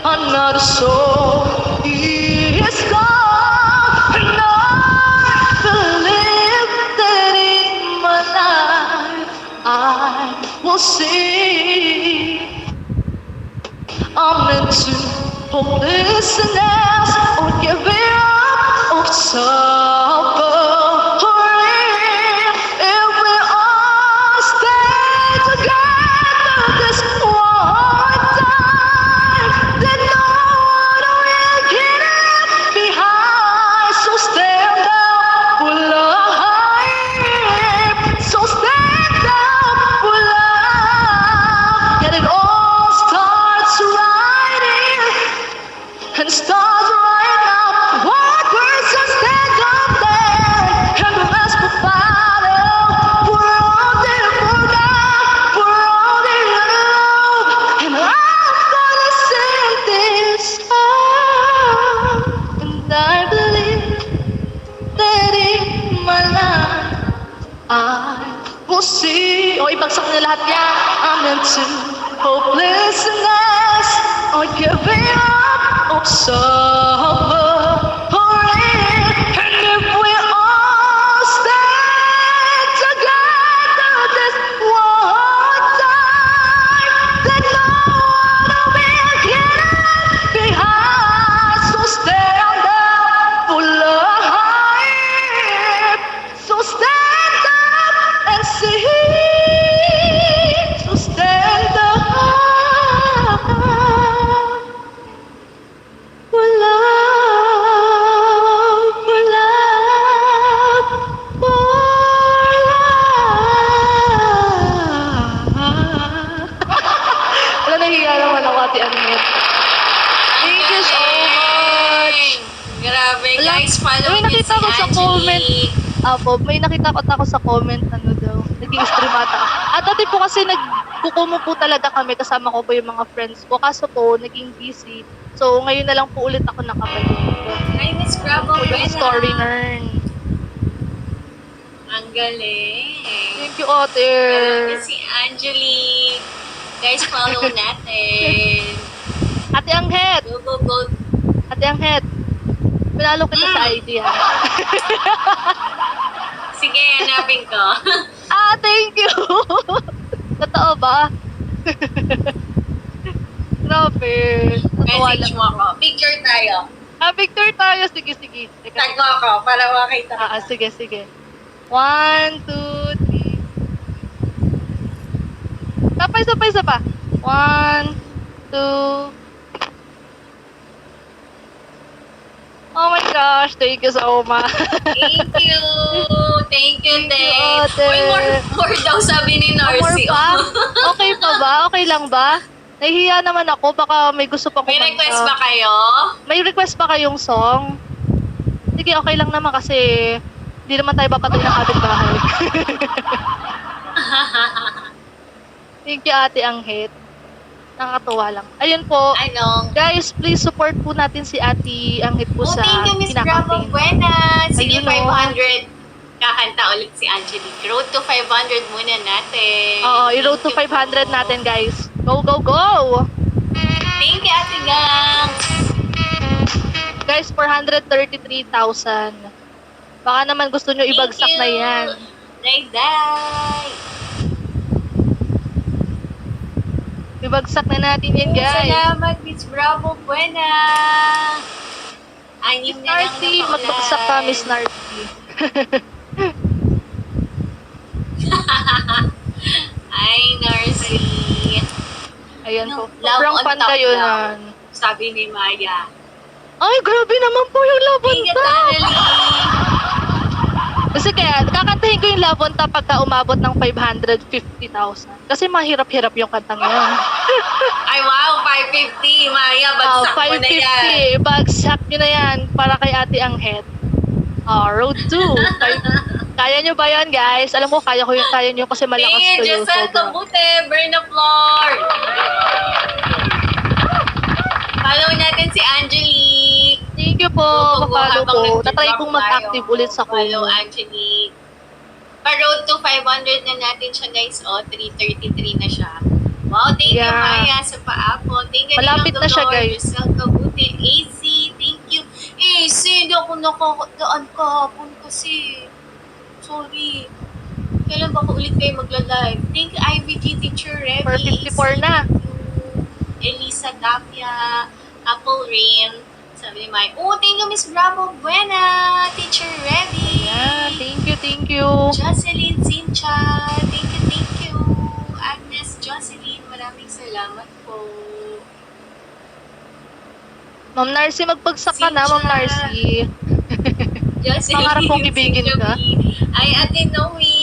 Another soul is gone, and I believe that in my life I will see. I'm into hopelessness or giving up or suffering. If we all stay together this one time, then no one will get left behind. So stand up for life. So stand up for love. And it all starts right here and starts right now. One person stand up there and the rest will follow. We're all there for God, we're all there for love, and I'm gonna sing this song. And I believe that in my life I will see. O, ibagsak na lahat yan. I'm into hopelessness or giving up or suffering. And if we all stand together this one time, then no one will get left behind. So stand up for life. So stand up and see. So stand up for love, for love, for love. Wala, nahiya naman ako, Ate Annette. Thank you so much. Grabe, Wala. guys, follow May niyo si nakita ko sa comment. Angelie. Apo, may nakita ko ako sa comment, ano daw, nag-i-stream ata ako. At dati po kasi nagkukumo po talaga kami, kasama ko po yung mga friends ko. Kaso po, naging busy. So, ngayon na lang po ulit ako nakabalik. Hi, Miss Bravo Yung Buena. story nern. Ang galing. Thank you, Ate. Follow niyo si Angelie. Guys, follow natin. Ate Anghet! Go, go, go. Ate Anghet! Pinalo kita sa ID, ha? Sige, hanapin ko. Ah, thank you! Totoo ba? Grabe. Tatawa Message lang. mo ako. Picture tayo. Ah, picture tayo. Sige, sige. Teka. Tag mo ako para makita Ah, sige, sige. 1, 2, 3. Sapay, sapay, sapa. 1, 2. Oh my gosh, thank you so much. Thank you. Thank you, Thank you, Te. Ate. Uy, more daw sabi ni More Narcy. pa? Okay pa ba? Okay lang ba? Nahihiya naman ako, baka may gusto pa May kumanta. request ba kayo? May request pa kayong song? Sige, okay lang naman kasi hindi naman tayo papatay ng kapitbahay. Thank you, Ate Anghet. Nakakatuwa lang. Ayun po. Anong? Guys, please support po natin si Ate Anghet po Oh, sa thank you, Miss Bravo kinakampaign. Buena. Sige, Ayun, oh. 500. Kakanta ulit si Angelique. Road to 500 muna natin. Oo, i-road to Thank you 500 po. natin, guys. Go, go, go! Thank you, Ate Gang. Guys, 433,000. Baka naman gusto nyo ibagsak na yan. Day-day. Ibagsak na natin yan, guys. Salamat, Miss Bravo Buena. Miss Anim na lang Narcy, na magbagsak ka, Miss Narcy. Ay, Narcy. Ayan po. Love Sobrang on fan top kayo daw. nan. Sabi ni Maya. Ay, grabe naman po yung Love on Thank you, Top. Tanalie. Kasi kaya, kakantahin ko yung Love on Top pagka umabot ng 550,000. Kasi mahirap-hirap yung kantang yun. Ay, wow, 550. Maya, bagsak mo na yan. 550. Bagsak nyo na yan para kay Ate Anghet. Road 2. Kaya nyo ba yan, guys? Alam ko, kaya nyo kasi malakas Tingin, ko yun. Giselle Kabute, burn the floor. Follow natin si Angelique. Thank you po. Go, go, go, Mapalo habang ko. nag-drop Tatry kong mag-active tayo. ulit sa Follow Kumu. Angelique. Pa-road to 500 na natin siya, guys. 333 na siya. Wow, thank you, Yeah. Maya, sa paapon. Thank you, Malapit Ninong na siya, Dolor, guys. Rizal Kabuti, AC, thank you. AC, hindi ako nakakadaan kahapon kasi. Sorry. Kailan ba ko ulit kayo magla-live? Thank you, IVG Teacher Remy. 4:54 na. Thank you, Elisa Tapia, Apple Rain. Sabi ni Maya, oh, thank you, Miss Bravo Buena, Teacher Remy. Ayan, thank you. Jocelyn Sincha, thank you. Agnes Jocelyn, maraming salamat po. Ma'am Narcy, magpagsak ka na, Ma'am Narcy. Jocelyn Pangarap kong ibigin ka. Ay, Ate Noe,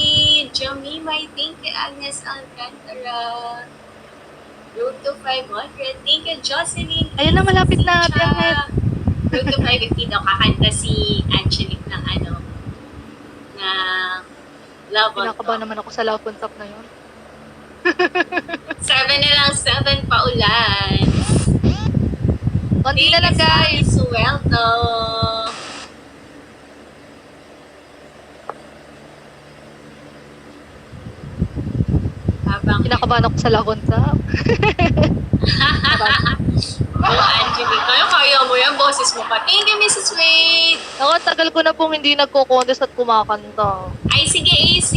Jamimay, thank you, Agnes Alcantara. Road to 500, thank you, Jocelyn. Ayun na, malapit na, Ate Angel. Road to 550 daw, kakanta si Angelique ng ano, na Love on Kinakabahan Top. naman ako sa love on top na yun. 7 na lang, 7 pa ulan. Konti na lang, guys. Suelto. Habang Kinakabahan ako sa love on top. oh, Angelique, kaya mo yan, boses mo pa. Thank you, Mrs. Wade. Ako, tagal ko na pong hindi nagko-contest at kumakanta. Ay, sige, AC.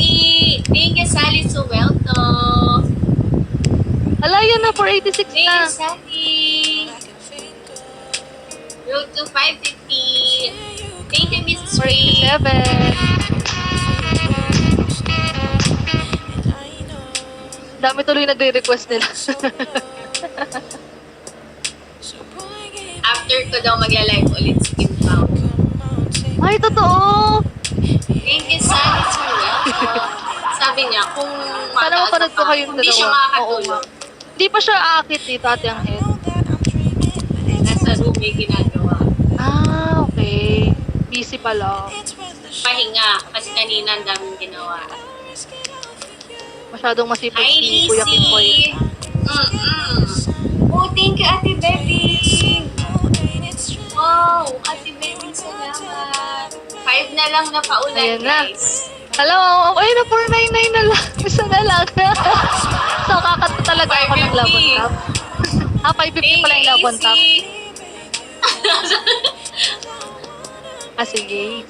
Thank you, Sally Suelto. Ala, yan na, 486 Thank na. you, Sally. Road to 550. Thank you, Mrs. Wade. 487. Dami tuloy nagre-request nila. After ko daw magla-live ulit si Kim Pao. Ay, totoo! Thank you, Sally Suelto. Sabi niya, kung Sana mapanood ko kayong hindi siya dalawa. Oo nga. makakatulog. Hindi pa siya aakit dito, Ate Angel. Nasa room may ginagawa. Ah, okay. Busy pala. Pahinga, kasi kanina ang daming ginawa. Masyadong masipag Hi, si Kuya Kimboy. Lizzie! Oh, thank you, Ate Baby! Wow, Ate Baby, salamat! 5 na lang na paulan, Ayan na. guys. Hello! Ay, na 499 na lang. Isa na lang. So, kakanta talaga ako ng love on top. Ah, 550 pala yung love on top. Ah, sige.